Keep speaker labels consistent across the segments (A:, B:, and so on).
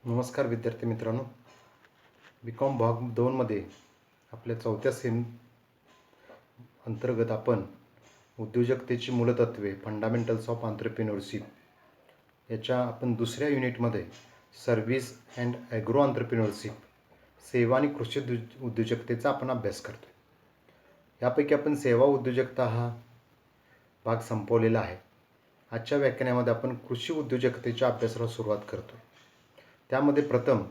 A: नमस्कार विद्यार्थी मित्रांनो. बी.कॉम भाग 2मध्ये आपल्या 4थ्या सेम अंतर्गत आपण उद्योजकतेची मूलतत्वे फंडामेंटल्स ऑफ एंटरप्रेन्योरशिप याच्या आपण दुसऱ्या युनिटमध्ये सर्व्हिस अँड ॲग्रो एंटरप्रेन्योरशिप सेवा आणि कृषी उद्योजकतेचा आपण अभ्यास करतो. यापैकी आपण सेवा उद्योजकता हा भाग संपवलेला आहे. आजच्या व्याख्यानामध्ये आपण कृषी उद्योजकतेच्या अभ्यासाला सुरुवात करतो. त्यामध्ये प्रथम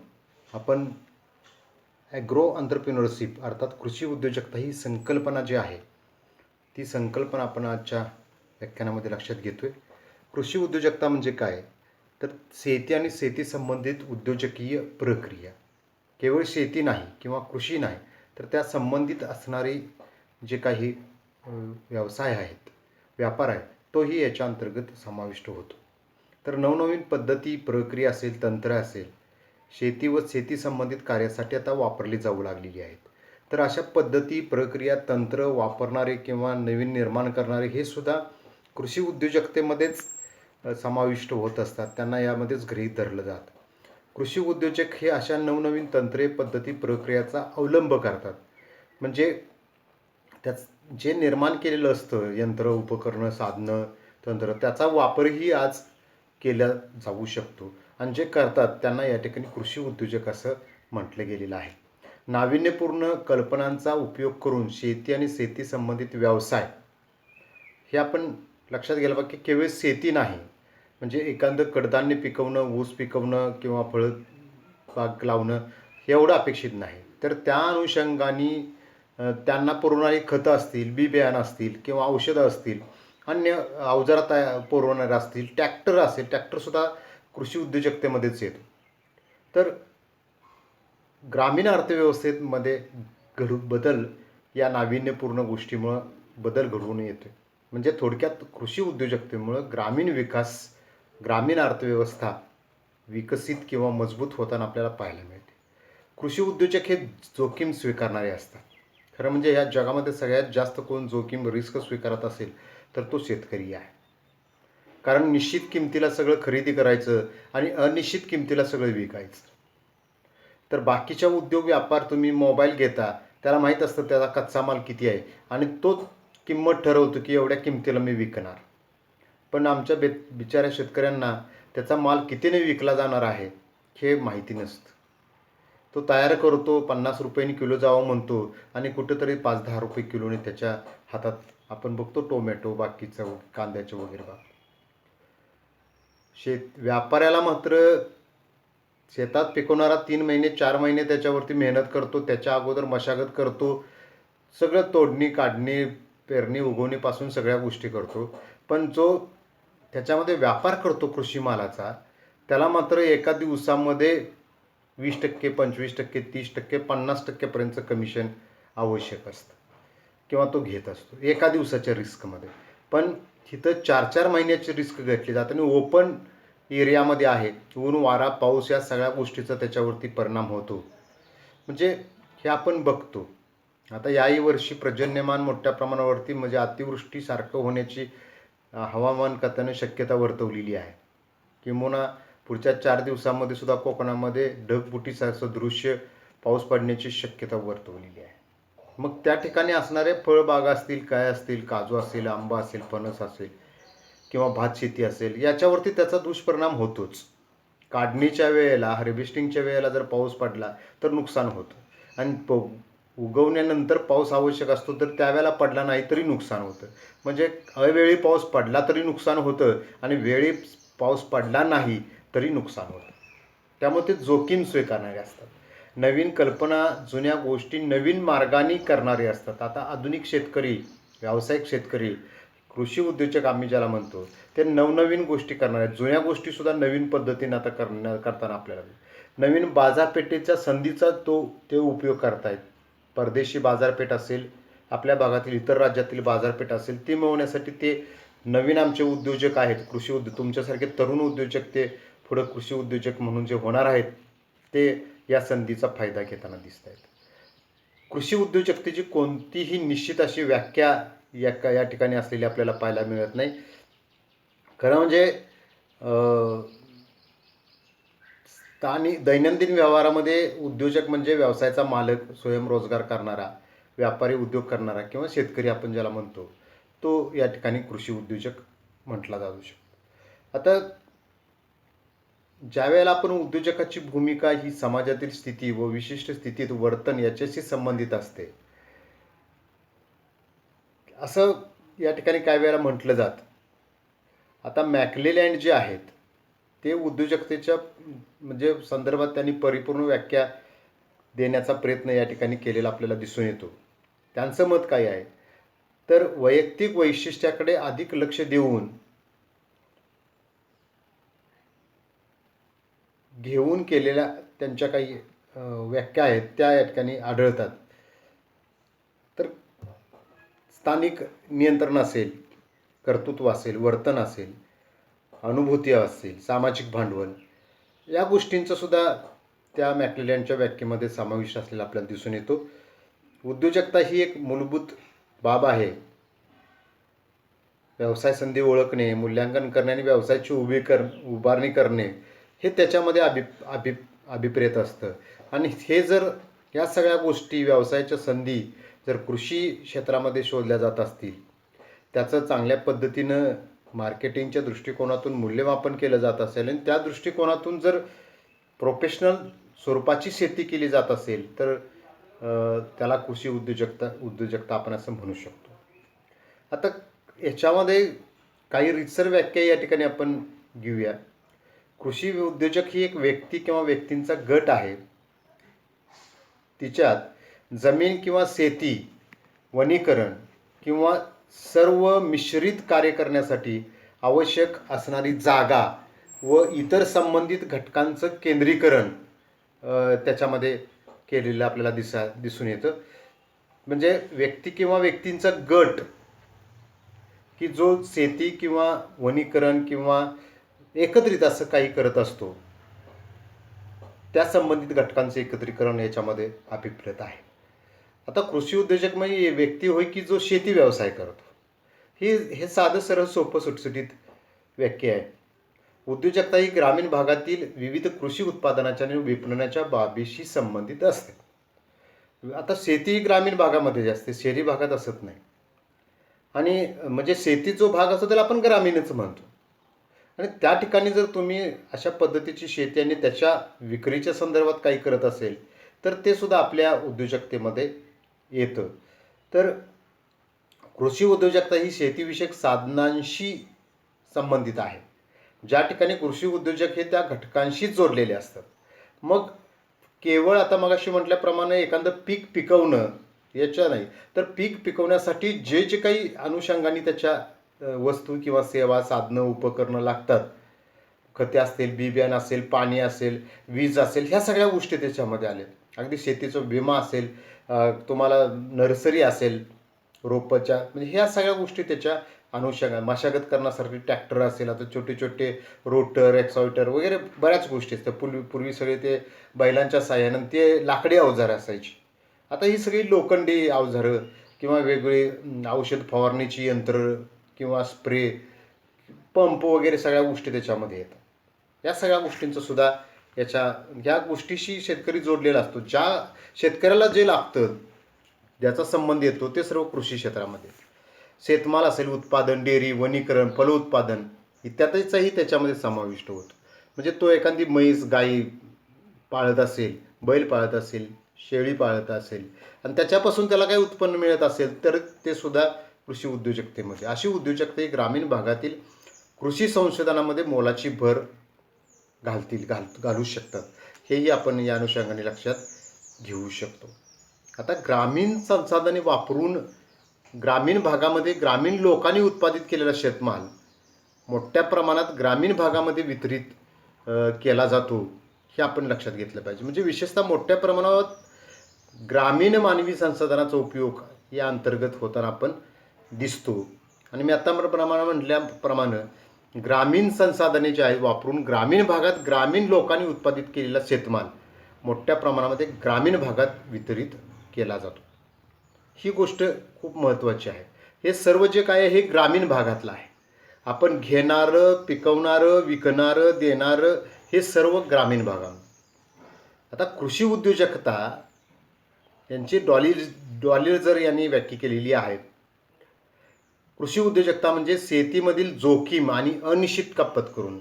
A: आपण ॲग्रो एंटरप्रेन्योरशिप अर्थात कृषी उद्योजकता ही संकल्पना जी आहे ती संकल्पना आपण आजच्या व्याख्यानामध्ये लक्षात घेतो आहे. कृषी उद्योजकता म्हणजे काय, तर शेती आणि शेती संबंधित उद्योजकीय प्रक्रिया. केवळ शेती नाही किंवा कृषी नाही, तर त्या संबंधित असणारे जे काही व्यवसाय आहेत, व्यापार आहे, तोही याच्या अंतर्गत समाविष्ट होतो. तर नवनवीन पद्धती, प्रक्रिया असेल, तंत्र असेल, शेती व शेती संबंधित कार्यासाठी आता वापरली जाऊ लागलेली आहेत. तर अशा पद्धती, प्रक्रिया, तंत्र वापरणारे किंवा नवीन निर्माण करणारे हे सुद्धा कृषी उद्योजकतेमध्येच समाविष्ट होत असतात. त्यांना यामध्येच गृहीत धरलं जातं. कृषी उद्योजक हे अशा नवनवीन तंत्रे, पद्धती, प्रक्रियाचा अवलंब करतात. म्हणजे त्याच जे निर्माण केलेलं असतं यंत्र, उपकरणं, साधनं, तंत्र, त्याचा वापरही आज केला जाऊ शकतो आणि जे करतात त्यांना या ठिकाणी कृषी उद्योजक असं म्हटलं गेलेलं आहे. नाविन्यपूर्ण कल्पनांचा उपयोग करून शेती आणि शेती संबंधित व्यवसाय हे आपण लक्षात घ्यायला पाहिजे की केवळ शेती नाही, म्हणजे एखादं कडधान्य पिकवणं, ऊस पिकवणं किंवा फळबाग लावणं एवढं अपेक्षित नाही. तर त्या अनुषंगाने त्यांना पुरवणारी खतं असतील, बी बियाणं असतील किंवा औषधं असतील, अन्य अवजारात पुरवणारे असतील, ट्रॅक्टर असेल, ट्रॅक्टरसुद्धा कृषी उद्योजकतेमध्येच येतो. तर ग्रामीण अर्थव्यवस्थेमध्ये बदल या नाविन्यपूर्ण गोष्टीमुळं बदल घडवून येतो. म्हणजे थोडक्यात कृषी उद्योजकतेमुळं ग्रामीण विकास, ग्रामीण अर्थव्यवस्था विकसित किंवा मजबूत होताना आपल्याला पाहायला मिळते. कृषी उद्योजक हे जोखीम स्वीकारणारे असतात. खरं म्हणजे या जगामध्ये सगळ्यात जास्त कोण जोखीम, रिस्क स्वीकारत असेल तर तो शेतकरी आहे. कारण निश्चित किमतीला सगळं खरेदी करायचं आणि अनिश्चित किमतीला सगळं विकायचं. तर बाकीच्या उद्योग व्यापार, तुम्ही मोबाईल घेता, त्याला माहीत असतं त्याचा कच्चा माल किती आहे आणि तो किंमत ठरवतो की एवढ्या किमतीला मी विकणार. पण आमच्या बिचाऱ्या शेतकऱ्यांना त्याचा माल कितीने विकला जाणार आहे हे माहिती नसतं. तो तयार करतो, 50 रुपयांनी किलो जावं म्हणतो आणि कुठंतरी 5-10 रुपये किलोने त्याच्या हातात आपण बघतो टोमॅटो, बाकीचं कांद्याचे वगैरे बाग. व्यापाऱ्याला मात्र शेतात पिकवणारा 3 महिने 4 महिने त्याच्यावरती मेहनत करतो, त्याच्या अगोदर मशागत करतो, सगळं तोडणी, काढणी, पेरणी, उगवणीपासून सगळ्या गोष्टी करतो. पण जो त्याच्यामध्ये व्यापार करतो कृषी मालाचा, त्याला मात्र एका दिवसामध्ये 20%, 25%, 30%, 50% कमिशन आवश्यक असतं किंवा तो घेत असतो एका दिवसाच्या रिस्कमध्ये. पण तिथं 4-4 महिन्याची रिस्क घेतली जाते आणि ओपन एरियामध्ये आहे, ऊन, वारा, पाऊस या सगळ्या गोष्टीचा त्याच्यावरती परिणाम होतो. म्हणजे हे आपण बघतो. आता याही वर्षी पर्जन्यमान मोठ्या प्रमाणावरती म्हणजे अतिवृष्टीसारखं होण्याची हवामान खात्याने शक्यता वर्तवलेली आहे. किंबहुना पुढच्या 4 दिवसामध्ये सुद्धा कोकणामध्ये ढगफुटीसारखं दृश्य पाऊस पडण्याची शक्यता वर्तवलेली आहे. मग त्या ठिकाणी असणारे फळबागा असतील, काय असतील, काजू असेल, आंबा असेल, फणस असेल किंवा भात शेती असेल, याच्यावरती त्याचा दुष्परिणाम होतोच. काढणीच्या वेळेला, हार्वेस्टिंगच्या वेळेला जर पाऊस पडला तर नुकसान होतं आणि उगवण्यानंतर पाऊस आवश्यक असतो, तर त्यावेळेला पडला नाही तरी नुकसान होतं. म्हणजे अवेळी पाऊस पडला तरी नुकसान होतं आणि वेळी पाऊस पडला नाही तरी नुकसान होतं. त्यामुळे ते जोखीम स्वीकारणारे असतात. नवीन कल्पना, जुन्या गोष्टी नवीन मार्गाने करणारे असतात. आता आधुनिक शेतकरी, व्यावसायिक शेतकरी, कृषी उद्योजक आम्ही ज्याला म्हणतो, ते नवनवीन गोष्टी करणार आहेत. जुन्या गोष्टीसुद्धा नवीन पद्धतीने आता करताना आपल्याला नवीन बाजारपेठेच्या संधीचा ते उपयोग करतायत. परदेशी बाजारपेठ असेल, आपल्या भागातील इतर राज्यातील बाजारपेठ असेल, ती मिळवण्यासाठी ते नवीन आमचे उद्योजक आहेत, कृषी उद्योग, तुमच्यासारखे तरुण उद्योजक ते पुढं कृषी उद्योजक म्हणून जे होणार आहेत, ते या संधीचा फायदा घेताना दिसत आहेत. कृषी उद्योजकतेची कोणतीही निश्चित अशी व्याख्या या ठिकाणी असलेली आपल्याला पाहायला मिळत नाही. खरं म्हणजे आणि दैनंदिन व्यवहारामध्ये उद्योजक म्हणजे व्यवसायाचा मालक, स्वयंरोजगार करणारा, व्यापारी, उद्योग करणारा किंवा शेतकरी आपण ज्याला म्हणतो, तो या ठिकाणी कृषी उद्योजक म्हटला जाऊ शकतो. आता ज्या वेळेला आपण उद्योजकाची भूमिका ही समाजातील स्थिती व विशिष्ट स्थितीत वर्तन याच्याशी संबंधित असते असं या ठिकाणी काही वेळेला म्हटलं जातं. आता मॅकलेलँड जे आहेत ते उद्योजकतेच्या म्हणजे संदर्भात त्यांनी परिपूर्ण व्याख्या देण्याचा प्रयत्न या ठिकाणी केलेला आपल्याला दिसून येतो. त्यांचं मत काय आहे तर वैयक्तिक वैशिष्ट्याकडे अधिक लक्ष देऊन घेऊन केलेल्या त्यांच्या काही व्याख्या आहेत त्या या ठिकाणी आढळतात. तर स्थानिक नियंत्रण असेल, कर्तृत्व असेल, वर्तन असेल, अनुभूती असेल, सामाजिक भांडवल या गोष्टींचा सुद्धा त्या मॅकलेलँडच्या व्याख्येमध्ये समावेश असलेला आपल्याला दिसून येतो. उद्योजकता ही एक मूलभूत बाब आहे. व्यवसाय संधी ओळखणे, मूल्यांकन करणे आणि व्यवसायाची उभारणी करणे हे त्याच्यामध्ये अभिप्रेत असतं. आणि हे जर या सगळ्या गोष्टी व्यवसायाच्या संधी जर कृषी क्षेत्रामध्ये शोधल्या जात असतील, त्याचं चांगल्या पद्धतीनं मार्केटिंगच्या दृष्टिकोनातून मूल्यमापन केलं जात असेल आणि त्या दृष्टिकोनातून जर प्रोफेशनल स्वरूपाची शेती केली जात असेल तर त्याला कृषी उद्योजकता आपण असं म्हणू शकतो. आता याच्यामध्ये काही रीतसर व्याख्या या ठिकाणी आपण घेऊया. कृषी उद्योजक ही एक व्यक्ती किंवा व्यक्तींचा गट आहे. तिच्यात जमीन किंवा शेती, वनीकरण किंवा सर्व मिश्रित कार्य करण्यासाठी आवश्यक असणारी जागा व इतर संबंधित घटकांचं केंद्रीकरण त्याच्यामध्ये केलेलं आपल्याला दिसून येतं. म्हणजे व्यक्ती किंवा व्यक्तींचा गट की जो शेती किंवा वनीकरण किंवा एकत्रित असं काही करत असतो, त्या संबंधित घटकांचं एकत्रीकरण याच्यामध्ये अभिप्रेत आहे. आता कृषी उद्योजक म्हणजे व्यक्ती होय की जो शेती व्यवसाय करतो. हे साधं सरळ सोपं सुटसुटीत व्याख्या आहे. उद्योजकता ही ग्रामीण भागातील विविध कृषी उत्पादनाच्या आणि विपणनाच्या बाबीशी संबंधित असते. आता शेती ग्रामीण भागामध्ये असते, शहरी भागात असत नाही. आणि म्हणजे शेती जो भाग असतो त्याला आपण ग्रामीणच म्हणतो. आणि त्या ठिकाणी जर तुम्ही अशा पद्धतीची शेती आणि त्याच्या विक्रीच्या संदर्भात काही करत असेल तर ते सुद्धा आपल्या उद्योजकतेमध्ये येतं. तर कृषी उद्योजकता ही शेतीविषयक साधनांशी संबंधित आहे. ज्या ठिकाणी कृषी उद्योजक हे त्या घटकांशीच जोडलेले असतात. मग केवळ आता मगाशी म्हटल्याप्रमाणे एखादं पीक पिकवणं याच्या नाही, तर पीक पिकवण्यासाठी जे जे काही अनुषंगाने त्याच्या वस्तू किंवा सेवा, साधनं, उपकरणं लागतात, खते असतील, बी बियाणं असेल, पाणी असेल, वीज असेल, ह्या सगळ्या गोष्टी त्याच्यामध्ये आल्या. अगदी शेतीचा विमा असेल, तुम्हाला नर्सरी असेल रोपाच्या, म्हणजे ह्या सगळ्या गोष्टी त्याच्या अनुषंगाने मशागत करण्यासाठी ट्रॅक्टर असेल, आता छोटे छोटे रोटर, एक्सॉइटर वगैरे बऱ्याच गोष्टी असतात. पूर्वी सगळे ते बैलांच्या साह्यानं ते लाकडी अवजारं असायची. आता ही सगळी लोखंडी अवजारं किंवा वेगवेगळी औषध फवारणीची यंत्र किंवा स्प्रे, पंप वगैरे सगळ्या गोष्टी त्याच्यामध्ये येतात. या सगळ्या गोष्टींचं सुद्धा ह्या गोष्टीशी शेतकरी जोडलेला असतो. ज्या शेतकऱ्याला जे लागतं, ज्याचा संबंध येतो ते सर्व कृषी क्षेत्रामध्ये. शेतमाल असेल, उत्पादन, डेअरी, वनीकरण, फलोत्पादन इत्यादीचाही त्याच्यामध्ये समाविष्ट होतो. म्हणजे तो एखादी म्हैस, गाई पाळत असेल, बैल पाळत असेल, शेळी पाळत असेल आणि त्याच्यापासून त्याला काही उत्पन्न मिळत असेल तर ते सुद्धा कृषी उद्योजकतेमध्ये. अशी उद्योजकता ग्रामीण भागातील कृषी संशोधनामध्ये मोलाची भर घालू शकतात. हेही आपण या अनुषंगाने लक्षात घेऊ शकतो. आता ग्रामीण संसाधने वापरून ग्रामीण भागामध्ये ग्रामीण लोकांनी उत्पादित केलेला शेतमाल मोठ्या प्रमाणात ग्रामीण भागामध्ये वितरित केला जातो, हे आपण लक्षात घेतलं पाहिजे. म्हणजे विशेषतः मोठ्या प्रमाणात ग्रामीण मानवी संसाधनाचा उपयोग या अंतर्गत होताना आपण दिसतो. आणि मी आता म्हटल्याप्रमाणे ग्रामीण संसाधने जे आहेत वापरून ग्रामीण भागात ग्रामीण लोकांनी उत्पादित केलेला शेतमाल मोठ्या प्रमाणामध्ये ग्रामीण भागात वितरित केला जातो. ही गोष्ट खूप महत्त्वाची आहे. हे सर्व जे काय आहे हे ग्रामीण भागातलं आहे. आपण घेणारं, पिकवणारं, विकणारं, देणारं हे सर्व ग्रामीण भागात. आता कृषी उद्योजकता यांची डॉलिजर यांनी व्याख्या केलेली आहे. कृषी उद्योजकता म्हणजे शेतीमधील जोखीम आणि अनिश्चितता पत्करून,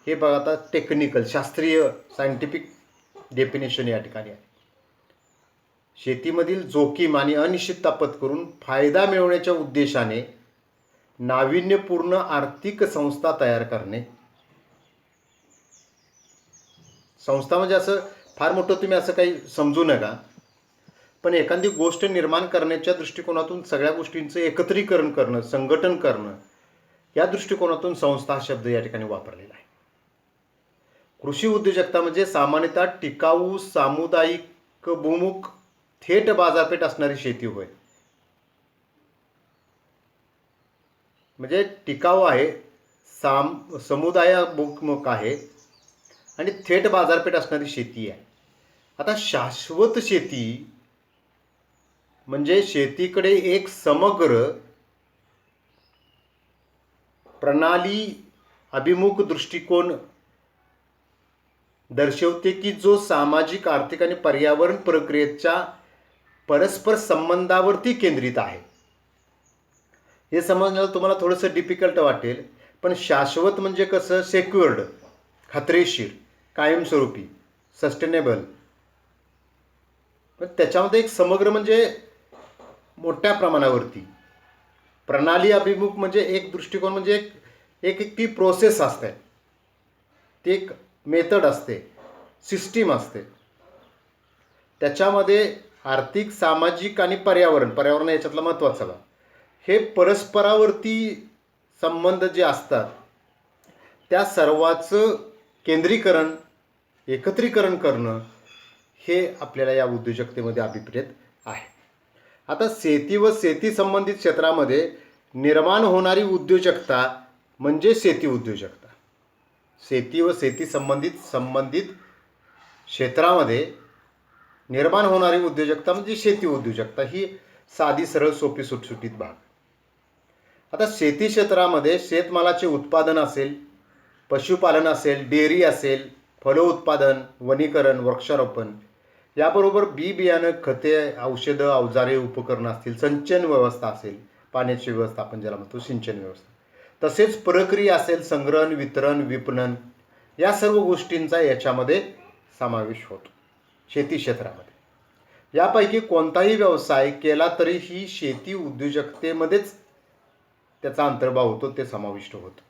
A: हे बघा आता टेक्निकल शास्त्रीय सायंटिफिक डेफिनेशन या ठिकाणी आहे. शेतीमधील जोखीम आणि अनिश्चितता पत्करून फायदा मिळवण्याच्या उद्देशाने नाविन्यपूर्ण आर्थिक संस्था तयार करणे. संस्था म्हणजे असं फार मोठं तुम्ही असं काही समजू नका, पण एखादी गोष्ट निर्माण करण्याच्या दृष्टिकोनातून सगळ्या गोष्टींचं एकत्रीकरण करणं, संघटन करणं, या दृष्टिकोनातून संस्था हा शब्द या ठिकाणी वापरलेला आहे. कृषी उद्योजकता म्हणजे सामान्यतः टिकाऊ, सामुदायिक, भूमुख, थेट बाजारपेठ असणारी शेती होय. म्हणजे टिकाऊ आहे, समुदायाभिमुख आहे आणि थेट बाजारपेठ असणारी शेती आहे. आता शाश्वत शेती म्हणजे शेतीकडे एक समग्र प्रणाली अभिमुख दृष्टिकोन दर्शवते की जो सामाजिक, आर्थिक आणि पर्यावरण प्रक्रियेच्या परस्पर संबंधावरती केंद्रित आहे. हे समजण्याला तुम्हाला थोडंसं डिफिकल्ट वाटेल, पण शाश्वत म्हणजे कसं, सेक्युअर्ड, खात्रीशीर, कायमस्वरूपी, सस्टेनेबल. पण त्याच्यामध्ये एक समग्र म्हणजे मोठ्या प्रमाणावरती. प्रणाली अभिमुख म्हणजे एक दृष्टिकोन म्हणजे एक ती प्रोसेस असते, ती एक मेथड असते, सिस्टीम असते. त्याच्यामध्ये आर्थिक, सामाजिक आणि पर्यावरण याच्यातला महत्त्वाचा भाग, हे परस्परावरती संबंध जे असतात त्या सर्वाचं केंद्रीकरण, एकत्रीकरण करणं, हे आपल्याला या उद्योजकतेमध्ये अभिप्रेत आहे. आता शेती व शेती संबंधित क्षेत्रामध्ये निर्माण होणारी उद्योजकता म्हणजे शेती उद्योजकता. शेती व शेती संबंधित क्षेत्रामध्ये निर्माण होणारी उद्योजकता म्हणजे शेती उद्योजकता. ही साधी, सरळ, सोपी, सुटसुटीत भाग. आता शेती क्षेत्रामध्ये शेतमालाचे उत्पादन असेल, पशुपालन असेल, डेअरी असेल, फलोत्पादन, वनीकरण, वृक्षारोपण, याबरोबर बी बियाणं, खते, औषधं, अवजारे, उपकरणं असतील, सिंचन व्यवस्था असेल, पाण्याची व्यवस्था आपण ज्याला म्हणतो सिंचन व्यवस्था, तसेच प्रक्रिया असेल, संग्रहण, वितरण, विपणन, या सर्व गोष्टींचा याच्यामध्ये समावेश होतो शेती क्षेत्रामध्ये. यापैकी कोणताही व्यवसाय केला तरी ही शेती उद्योजकतेमध्येच त्याचा अंतर्भाव होतो, ते समाविष्ट होतं.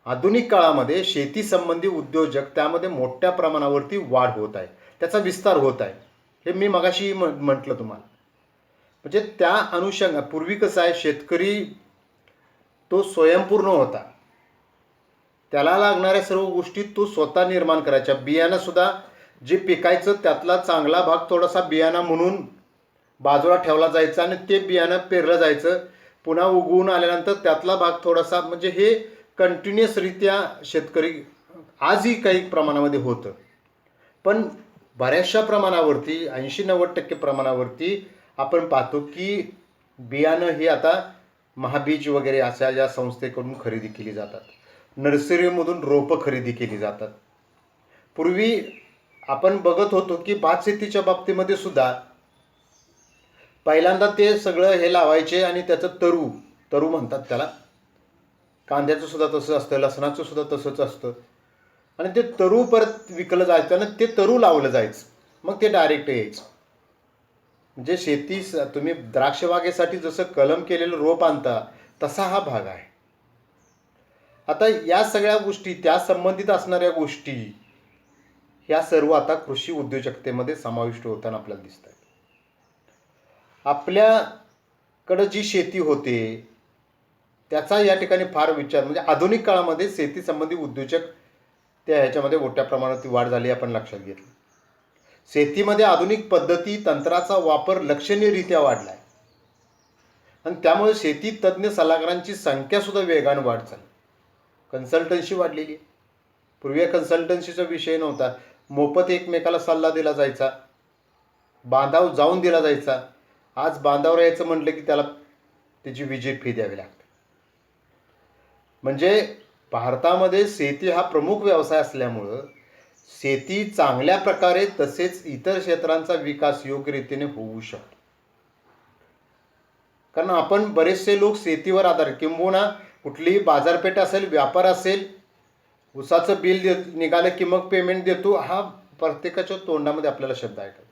A: आधुनिक काळामध्ये शेती संबंधी उद्योजक त्यामध्ये मोठ्या प्रमाणावरती वाढ होत आहे, त्याचा विस्तार होत आहे. हे मी मगाशी म्हटलं तुम्हाला. म्हणजे त्या अनुषंगा पूर्वी कसं आहे, शेतकरी तो स्वयंपूर्ण होता, त्याला लागणाऱ्या सर्व गोष्टी तो स्वतः निर्माण करायचा. बियाणं सुद्धा जे पिकायचं त्यातला चांगला भाग थोडासा बियाणा म्हणून बाजूला ठेवला जायचा आणि ते बियाणं पेरलं जायचं. पुन्हा उगवून आल्यानंतर त्यातला भाग थोडासा, म्हणजे हे कंटिन्युअसरित्या शेतकरी आजही काही प्रमाणामध्ये होतं. पण बऱ्याचशा प्रमाणावरती 80-90% प्रमाणावरती आपण पाहतो की बियाणं हे आता महाबीज वगैरे अशा या संस्थेकडून खरेदी केली जातात, नर्सरीमधून रोपं खरेदी केली जातात. पूर्वी आपण बघत होतो की भात शेतीच्या बाबतीमध्ये सुद्धा पहिल्यांदा ते सगळं हे लावायचे आणि त्याचं तरू म्हणतात त्याला. कांद्याचं सुद्धा तसं असतं, लसणाचं सुद्धा तसंच असतं. आणि ते तरू परत विकलं जायचं आणि ते तरू लावलं जायचं, मग ते डायरेक्ट यायचं. म्हणजे शेती, तुम्ही द्राक्ष बागेसाठी जसं कलम केलेलं रोप आणता तसा हा भाग आहे. आता या सगळ्या गोष्टी, त्या संबंधित असणाऱ्या गोष्टी, ह्या सर्व आता कृषी उद्योजकतेमध्ये समाविष्ट होताना आपल्याला दिसत आहेत. आपल्याकडं जी शेती होते त्याचा या ठिकाणी फार विचार, म्हणजे आधुनिक काळामध्ये शेती संबंधी उद्योजक त्या ह्याच्यामध्ये मोठ्या प्रमाणात वाढ झाली आपण लक्षात घेतलं. शेतीमध्ये आधुनिक पद्धती, तंत्राचा वापर लक्षणीयरित्या वाढला आहे आणि त्यामुळे शेती तज्ज्ञ सल्लागारांची संख्या सुद्धा वेगाने वाढ झाली. कन्सल्टन्सी वाढलेली आहे. पूर्वी कन्सल्टन्सीचा विषय नव्हता, मोफत एकमेकाला सल्ला दिला जायचा, बांधावर जाऊन दिला जायचा. आज बांधावर यायचं म्हटलं की त्याला त्याची विजिट फी द्यावी लागते. म्हणजे भारतामध्ये शेती हा प्रमुख व्यवसाय असल्यामुळं शेती चांगल्या प्रकारे तसेच इतर क्षेत्रांचा विकास योग्य रीतीने होऊ शकतो. कारण आपण बरेचसे लोक शेतीवर आधारित, किंबहुना कुठलीही बाजारपेठ असेल, व्यापार असेल, उसाचं बिल निघालं की मग पेमेंट देतो, हा प्रत्येकाच्या तोंडामध्ये आपल्याला शब्द ऐकतो.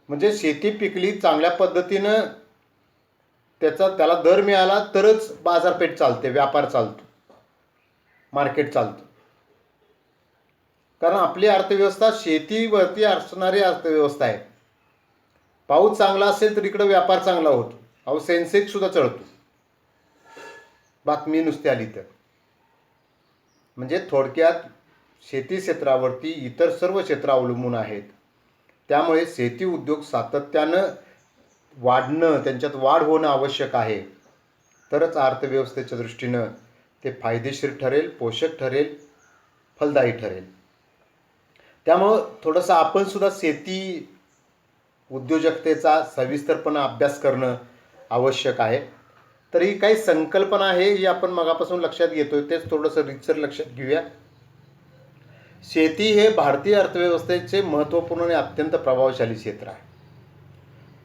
A: म्हणजे शेती पिकली चांगल्या पद्धतीनं, त्याला दर मिळाला तरच बाजारपेठ चालते, व्यापार चालतो, मार्केट चालतं. कारण आपली अर्थव्यवस्था शेतीवरती असणारी अर्थव्यवस्था आहे. पाऊस चांगला असेल तर इकडं व्यापार चांगला होतो. अहो सेन्सेक्स सुद्धा चढतो, बातमी नुसती आली तर. म्हणजे थोडक्यात शेती क्षेत्रावरती इतर सर्व क्षेत्र अवलंबून आहेत. त्यामुळे शेती उद्योग सातत्यानं वाढणं, त्यांच्यात वाढ होणं आवश्यक आहे. तरच अर्थव्यवस्थेच्या दृष्टीनं ते फायदेशीर ठरेल, पोषक ठरेल, फलदायी ठरेल. त्यामुळं थोडंसं आपण सुद्धा शेती उद्योजकतेचा सविस्तरपणे अभ्यास करणं आवश्यक आहे. तर ही काही संकल्पना आहे, ही आपण मगापासून लक्षात घेतोय, तेच थोडंसं रितसर लक्षात घेऊया. शेती हे भारतीय अर्थव्यवस्थेचे महत्त्वपूर्ण आणि अत्यंत प्रभावशाली क्षेत्र आहे.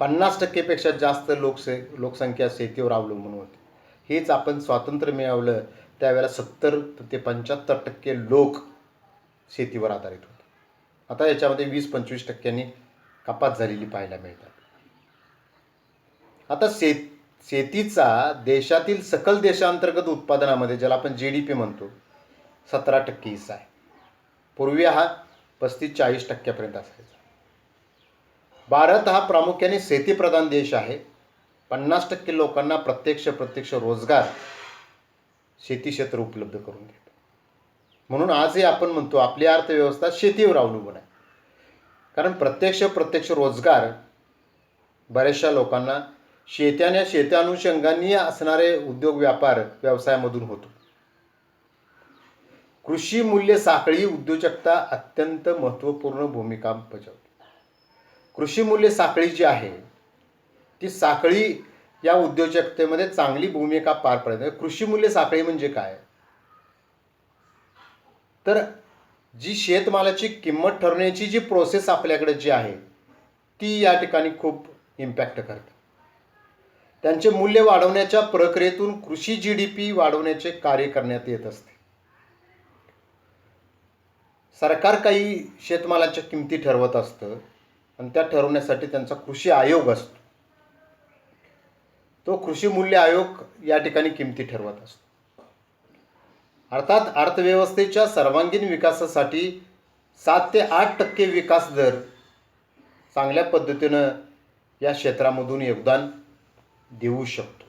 A: 50% जास्त लोकसंख्या शेतीवर अवलंबून होती. हेच आपण स्वातंत्र्य मिळवलं त्यावेळेला 70 ते 75% लोक शेतीवर आधारित होते. आता याच्यामध्ये 20-25% कपात झालेली पाहायला मिळतात. आता शेतीचा देशातील सकल देशांतर्गत उत्पादनामध्ये, ज्याला आपण GDP म्हणतो, 17% हिस्सा आहे. पूर्वी हा 35-40% असायचा. भारत हा प्रामुख्याने शेतीप्रधान देश आहे. 50% लोकांना प्रत्यक्ष रोजगार शेती क्षेत्र उपलब्ध करून देतो. म्हणून आजही आपण म्हणतो आपली अर्थव्यवस्था शेतीवर अवलंबून आहे. कारण प्रत्यक्ष रोजगार बऱ्याचशा लोकांना शेत्यानुषंगाने असणारे उद्योग व्यापार व्यवसायामधून होतो. कृषी मूल्य साखळी उद्योजकता अत्यंत महत्त्वपूर्ण भूमिका बजावते. कृषी मूल्य साखळी जी आहे ती साखळी या उद्योजकतेमध्ये चांगली भूमिका पार पाडते. कृषी मूल्य साखळी म्हणजे काय? तर जी शेतमालाची किंमत ठरवण्याची जी प्रोसेस आपल्याकडे जी आहे ती या ठिकाणी खूप इम्पॅक्ट करते. त्यांचे मूल्य वाढवण्याच्या प्रक्रियेतून कृषी GDP वाढवण्याचे कार्य करण्यात येत असते. सरकार काही शेतमालाच्या किमती ठरवत असतं आणि त्या ठरवण्यासाठी त्यांचा कृषी आयोग असतो. तो कृषी मूल्य आयोग या ठिकाणी किमती ठरवत असतो. अर्थात अर्थव्यवस्थेच्या सर्वांगीण विकासासाठी 7 ते 8% विकास दर चांगल्या पद्धतीनं या क्षेत्रामधून योगदान देऊ शकतो.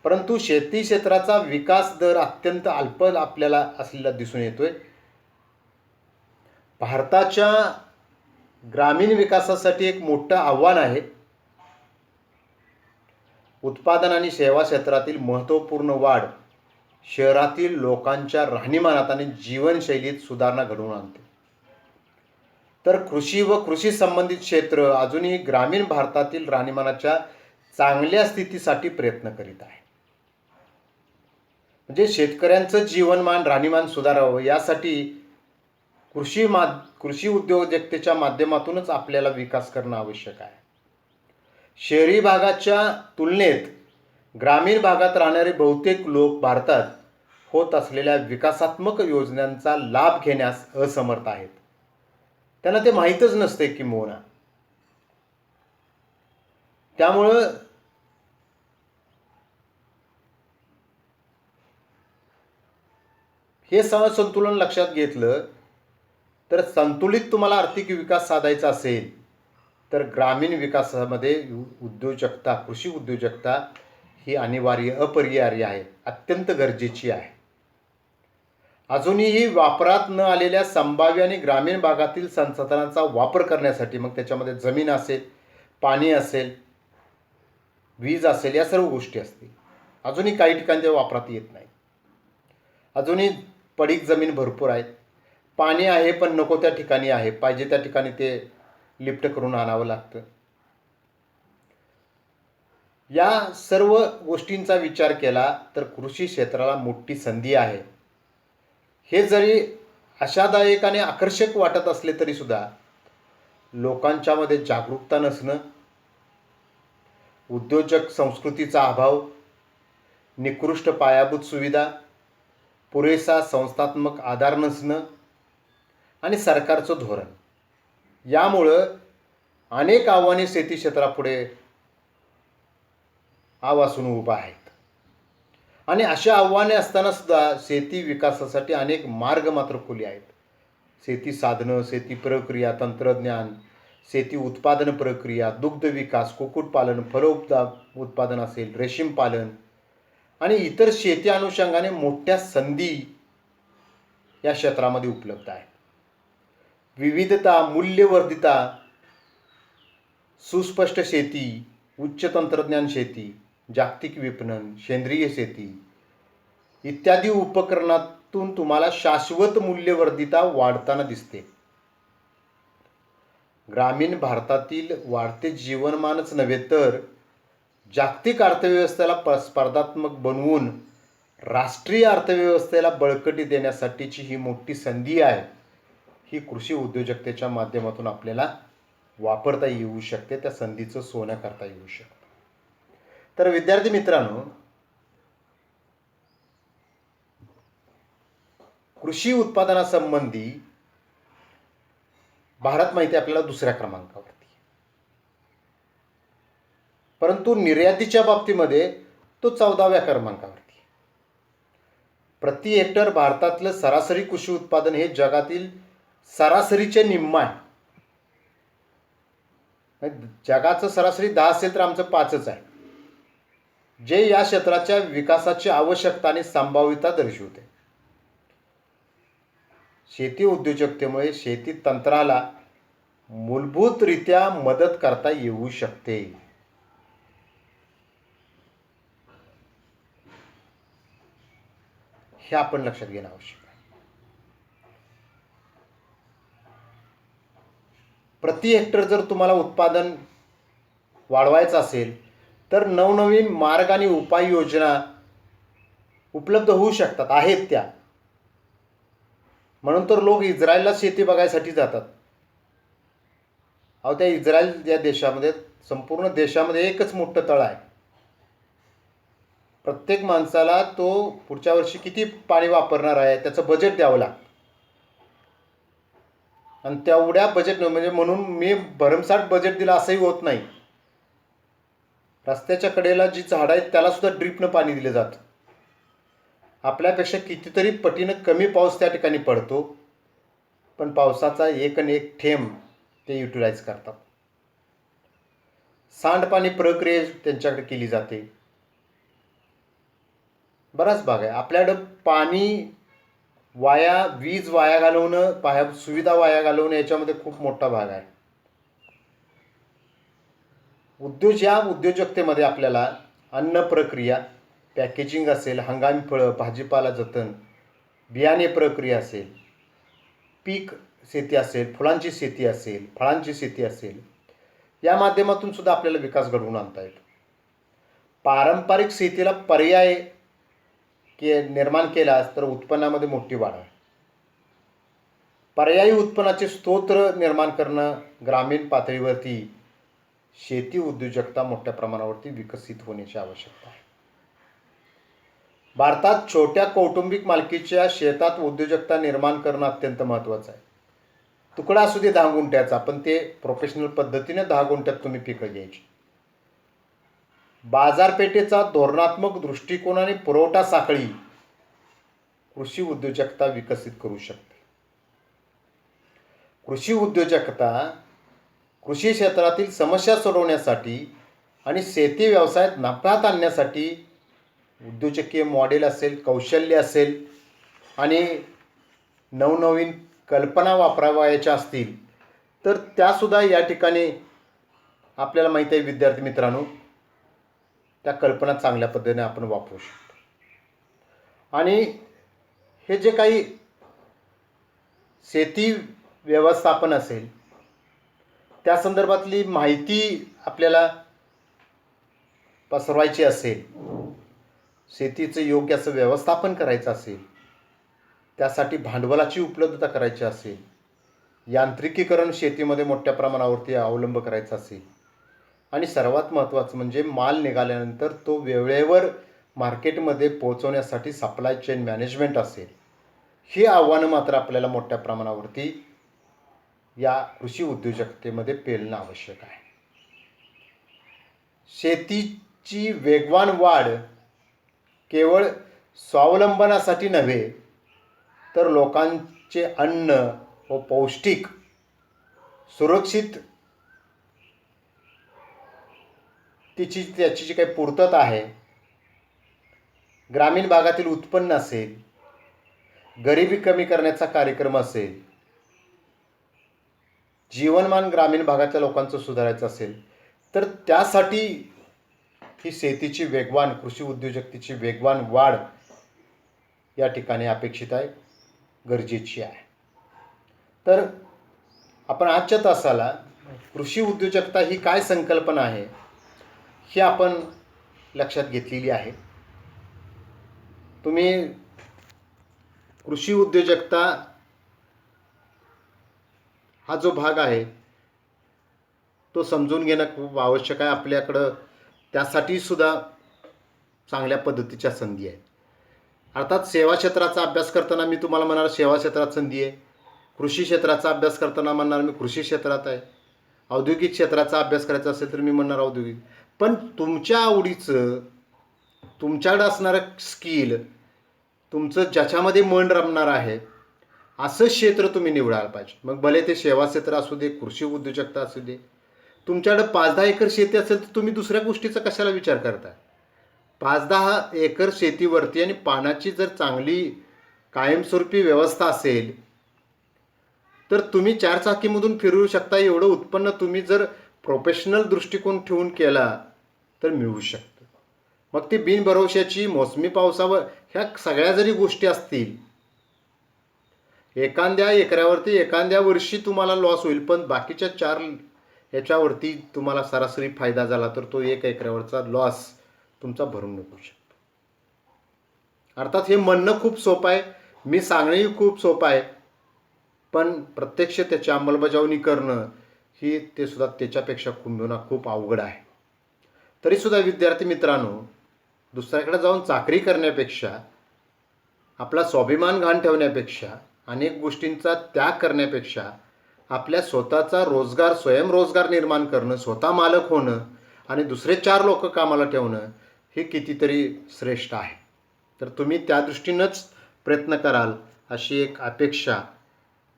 A: परंतु शेती क्षेत्राचा विकास दर अत्यंत अल्प आपल्याला असलेला दिसून येतोय. भारताच्या ग्रामीण विकासासाठी एक मोठं आव्हान आहे उत्पादन आणि सेवा क्षेत्रातील महत्त्वपूर्ण वाढ शहरातील लोकांच्या राहणीमानात आणि जीवनशैलीत सुधारणा घडवून आणते. तर कृषी व कृषी संबंधित क्षेत्र अजूनही ग्रामीण भारतातील राहणीमानाच्या चांगल्या स्थितीसाठी प्रयत्न करीत आहे. म्हणजे शेतकऱ्यांचं जीवनमान, राहणीमान सुधारावं यासाठी कृषी उद्योजकतेच्या माध्यमातूनच आपल्याला विकास करणं आवश्यक आहे. शहरी भागाच्या तुलनेत ग्रामीण भागात राहणारे बहुतेक लोक भारतात होत असलेल्या विकासात्मक योजनांचा लाभ घेण्यास असमर्थ आहेत. त्यांना ते माहीतच नसते किंबहुना. त्यामुळं हे संतुलन लक्षात घेतलं तर संतुलित तुम्हाला आर्थिक विकास साधायचा असेल तर ग्रामीण विकासामध्ये उद्योजकता, कृषी उद्योजकता ही अनिवार्य, अपरिहार्य आहे, अत्यंत गरजेची आहे. अजूनही वापरात न आलेल्या संभाव्य आणि ग्रामीण भागातील संसाधनांचा वापर करण्यासाठी, मग त्याच्यामध्ये जमीन असेल, पाणी असेल, वीज असेल, या सर्व गोष्टी असतील, अजूनही काही ठिकाणी ते वापरात येत नाही. अजूनही पडीक जमीन भरपूर आहेत, पाणी आहे पण नको त्या ठिकाणी आहे, पाहिजे त्या ठिकाणी ते लिफ्ट करून आणावं लागतं. या सर्व गोष्टींचा विचार केला तर कृषी क्षेत्राला मोठी संधी आहे. हे जरी आशादायक आणि आकर्षक वाटत असले तरीसुद्धा लोकांच्यामध्ये जागरूकता नसणं, उद्योजक संस्कृतीचा अभाव, निकृष्ट पायाभूत सुविधा, पुरेसा संस्थात्मक आधार नसणं आणि सरकारचं धोरण यामुळं अनेक आव्हाने शेती क्षेत्रापुढे आवासून उभा आहेत. आणि अशा आव्हाने असताना सुद्धा शेती विकासासाठी अनेक मार्ग मात्र खुले आहेत. शेती साधनं, शेती प्रक्रिया, तंत्रज्ञान, शेती उत्पादन प्रक्रिया, दुग्ध विकास, कुक्कुटपालन, उत्पादन असेल, रेशीम पालन आणि इतर शेती अनुषंगाने मोठ्या संधी या क्षेत्रामध्ये उपलब्ध आहेत. विविधता, मूल्यवर्धिता, सुस्पष्ट शेती, उच्च तंत्रज्ञान शेती, जागतिक विपणन, सेंद्रिय शेती इत्यादी उपकरणातून तुम्हाला शाश्वत मूल्यवर्धिता वाढताना दिसते. ग्रामीण भारतातील वाढते जीवनमानच नव्हे तर जागतिक अर्थव्यवस्थेला स्पर्धात्मक बनवून राष्ट्रीय अर्थव्यवस्थेला बळकटी देण्यासाठीची ही मोठी संधी आहे. ही कृषी उद्योजकतेच्या माध्यमातून आपल्याला वापरता येऊ शकते, त्या संधीचं सोनं करता येऊ शकतं. तर विद्यार्थी मित्रांनो, कृषी उत्पादनासंबंधी भारत माहिती आपल्याला दुसऱ्या क्रमांकावरती, परंतु निर्यातीच्या बाबतीमध्ये तो 14व्या क्रमांकावरती. प्रति हेक्टर भारतातलं सरासरी कृषी उत्पादन हे जगातील सरासरीचे निम्म आहे. जगाचं सरासरी 10 असेल तर आमचं 5च आहे, जे या क्षेत्राच्या विकासाची आवश्यकता आणि संभाव्यता दर्शवते. शेती उद्योजकतेमुळे शेती तंत्राला मूलभूतरित्या मदत करता येऊ शकते. हे आपण लक्षात घेणं आवश्यक आहे. प्रति हेक्टर जर तुम्हाला उत्पादन वाढवायचं असेल तर नवनवीन मार्ग आणि उपाययोजना उपलब्ध होऊ शकतात, आहेत त्या. म्हणून तर लोक इस्रायलला शेती बघायसाठी जातात. त्या इस्रायल या देशामध्ये, संपूर्ण देशामध्ये एकच मोठं तळ आहे. प्रत्येक माणसाला तो पुढच्या वर्षी किती पाणी वापरणार आहे त्याचं बजेट द्यावं लागतं. आणि तेवढ्या बजेट म्हणजे म्हणून मी भरमसाठ बजेट दिलं असंही होत नाही. रस्त्याच्या कडेला जी झाडं आहेत त्याला सुद्धा ड्रीपनं पाणी दिलं जातं. आपल्यापेक्षा कितीतरी पटीनं कमी पाऊस त्या ठिकाणी पडतो, पण पावसाचा एक आणि एक थेंब ते युटिलाइज करतात. सांडपाणी प्रक्रिया त्यांच्याकडे केली जाते. बराच भाग आहे. आपल्याकडं पाणी वाया, वीज वाया घालवणं, सुविधा वाया घालवणं याच्यामध्ये खूप मोठा भाग आहे. या उद्योजकतेमध्ये आपल्याला अन्न प्रक्रिया, पॅकेजिंग असेल, हंगामी फळं, भाजीपाला जतन, बियाणे प्रक्रिया असेल, पीक शेती असेल, फुलांची शेती असेल, फळांची शेती असेल, या माध्यमातून सुद्धा आपल्याला विकास घडवून आणता येतो. पारंपरिक शेतीला पर्याय निर्माण केला तर उत्पन्नामध्ये मोठी वाढ आहे. पर्यायी उत्पन्नाचे स्तोत्र निर्माण करणं ग्रामीण पातळीवरती शेती उद्योजकता मोठ्या प्रमाणावरती विकसित होण्याची आवश्यकता आहे. भारतात छोट्या कौटुंबिक मालकीच्या शेतात उद्योजकता निर्माण करणं अत्यंत महत्त्वाचं आहे. तुकडा असू दे 10 गुंठ्याचा, पण ते प्रोफेशनल पद्धतीने 10 गुंठ्यात तुम्ही पिकं घ्यायची. बाजारपेठेचा धोरणात्मक दृष्टिकोन आणि पुरवठा साखळी कृषी उद्योजकता विकसित करू शकते. कृषी उद्योजकता कृषी क्षेत्रातील समस्या सोडवण्यासाठी आणि शेती व्यवसायात नफ्यात आणण्यासाठी उद्योजकीय मॉडेल असेल, कौशल्य असेल आणि नवनवीन कल्पना वापरावयाच्या असतील तर त्यासुद्धा या ठिकाणी आपल्याला माहिती आहे विद्यार्थी मित्रांनो, त्या कल्पना चांगल्या पद्धतीने आपण वापरू शकतो. आणि हे जे काही शेती व्यवस्थापन असेल त्या संदर्भातली माहिती आपल्याला पसरवायची असेल, शेतीचं योग्य असं व्यवस्थापन करायचं असेल त्यासाठी भांडवलाची उपलब्धता करायची असेल, यांत्रिकीकरण शेतीमध्ये मोठ्या प्रमाणावरती अवलंब करायचा असेल आणि सर्वात महत्त्वाचं म्हणजे माल निघाल्यानंतर तो वेळेवर मार्केटमध्ये पोहोचवण्यासाठी सप्लाय चेन मॅनेजमेंट असेल, ही आव्हानं मात्र आपल्याला मोठ्या प्रमाणावरती या कृषी उद्योजकतेमध्ये पेलणं आवश्यक आहे. शेतीची वेगवान वाढ केवळ स्वावलंबनासाठी नव्हे तर लोकांचे अन्न व पौष्टिक सुरक्षित त्याची जी काही पूर्तता आहे, ग्रामीण भागातील उत्पन्न असेल, गरिबी कमी करण्याचा कार्यक्रम असेल, जीवनमान ग्रामीण भागाच्या लोकांचं सुधारायचं असेल तर त्यासाठी ही शेतीची वेगवान कृषी उद्योजकतेची वेगवान वाढ या ठिकाणी अपेक्षित आहे, गरजेची आहे. तर आपण आजच्या तासाला कृषी उद्योजकता ही काय संकल्पना आहे हे आपण लक्षात घेतलेली आहे. तुम्ही कृषी उद्योजकता हा जो भाग आहे तो समजून घेणं खूप आवश्यक आहे. आपल्याकडं त्यासाठी सुद्धा चांगल्या पद्धतीच्या संधी आहेत. अर्थात सेवा क्षेत्राचा अभ्यास करताना मी तुम्हाला म्हणणार सेवा क्षेत्रात संधी आहे, कृषी क्षेत्राचा अभ्यास करताना म्हणणार मी कृषी क्षेत्रात आहे, औद्योगिक क्षेत्राचा अभ्यास करायचा असेल तर मी म्हणणार औद्योगिक. पण तुमच्या आवडीचं, तुमच्याकडे असणारं स्किल, तुमचं ज्याच्यामध्ये मन रमणार आहे असं क्षेत्र तुम्ही निवडायला पाहिजे. मग भले ते सेवा क्षेत्र असू दे, कृषी उद्योजकता असू दे. तुमच्याकडे 5-10 एकर शेती असेल तर तुम्ही दुसऱ्या गोष्टीचा कशाला विचार करताय? 5-10 एकर शेतीवरती आणि पाण्याची जर चांगली कायमस्वरूपी व्यवस्था असेल तर तुम्ही 4 चाकीमधून फिरू शकता. एवढं उत्पन्न तुम्ही जर प्रोफेशनल दृष्टिकोन ठेवून केला तर मिळू शकतं. मग ती बिनभरवशाची मोसमी पावसावर ह्या सगळ्या जरी गोष्टी असतील, एखाद्या एकरावरती एखाद्या वर्षी तुम्हाला लॉस होईल, पण बाकीच्या 4 याच्यावरती तुम्हाला सरासरी फायदा झाला तर तो 1 एकरावरचा लॉस तुमचा भरून निघू शकतो. अर्थात हे म्हणणं खूप सोपं आहे, मी सांगणंही खूप सोपं आहे, पण प्रत्यक्ष त्याची अंमलबजावणी करणं ही ते सुद्धा त्याच्यापेक्षा खूप अवघड आहे. तरीसुद्धा विद्यार्थी मित्रांनो, दुसऱ्याकडे जाऊन चाकरी करण्यापेक्षा, आपला स्वाभिमान गहाण ठेवण्यापेक्षा, अनेक गोष्टींचा त्याग करण्यापेक्षा आपल्या स्वतःचा रोजगार, स्वयंरोजगार निर्माण करणं, स्वतः मालक होणं आणि दुसरे 4 लोक कामाला ठेवणं हे कितीतरी श्रेष्ठ आहे. तर तुम्ही त्या दृष्टीनंच प्रयत्न कराल अशी एक अपेक्षा,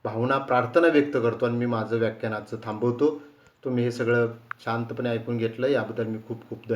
A: भावना, प्रार्थना व्यक्त करतो आणि मी माझं व्याख्यानाचं थांबवतो. तुम्ही हे सगळं शांतपणे ऐकून घेतलं याबद्दल मी खूप खूप